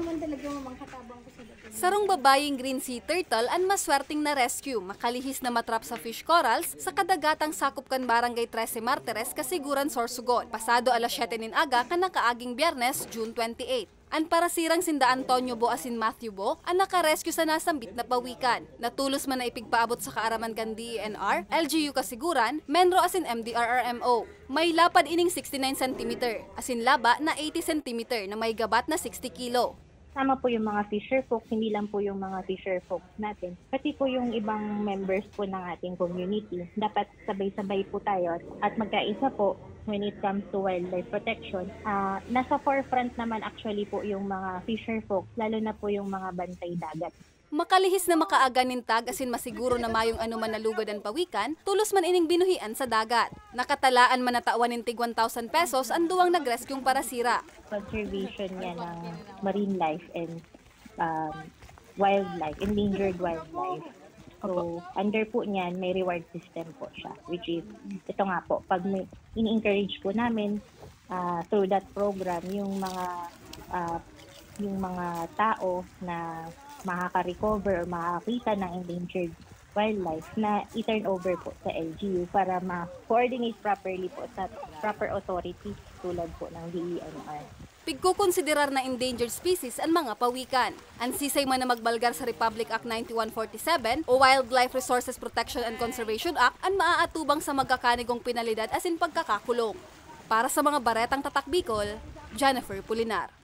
naman talaga mamangkatabang ko sa dagat. Sarong babaying green sea turtle ang maswerteng na rescue, makalihis na matrap sa fish corals sa kadagatang sakop kan Barangay 13 Martires, Kasiguran, Sorsogon. Pasado alas 7 nin aga kan nakaaging Biyernes, June 28. Ang parasirang sinda Antonio Bo asin Matthew Bo ang nakarescue sa nasambit na pawikan. Natulos man na ipigpaabot sa kaaraman kan DENR, LGU Kasiguran, Menro asin MDRRMO. May lapad ining 69 cm, asin laba na 80 cm na may gabat na 60 kilo. Sama po yung mga fisher folks, hindi lang po yung mga fisher folks natin. Pati po yung ibang members po ng ating community. Dapat sabay-sabay po tayo at magkaisa po when it comes to wildlife protection. Nasa forefront naman actually po yung mga fisher folks, lalo na po yung mga bantay dagat. Makalihis na makaaga nintag asin masiguro na mayong anuman nalugod ang pawikan, tulos man ining binuhian sa dagat. Nakatalaan man natawan ning tig 1,000 pesos ang duwang nagreskyong parasira. Conservation niya ng marine life and wildlife, endangered wildlife. So, under po niyan, may reward system po siya, which is, ito nga po, pag ini-encourage po namin through that program, yung mga tao na makaka-recover or makakita ng endangered wildlife na i-turn over po sa LGU para ma-coordinate properly po sa proper authority tulad po ng DENR. Pigkukonsiderar na endangered species ang mga pawikan. Ang sisay man na magbalgar sa Republic Act 9147 o Wildlife Resources Protection and Conservation Act ang maaatubang sa magkakanigong penalidad asin pagkakakulong. Para sa mga baretang tatak Bicol, Jennifer Pulinar.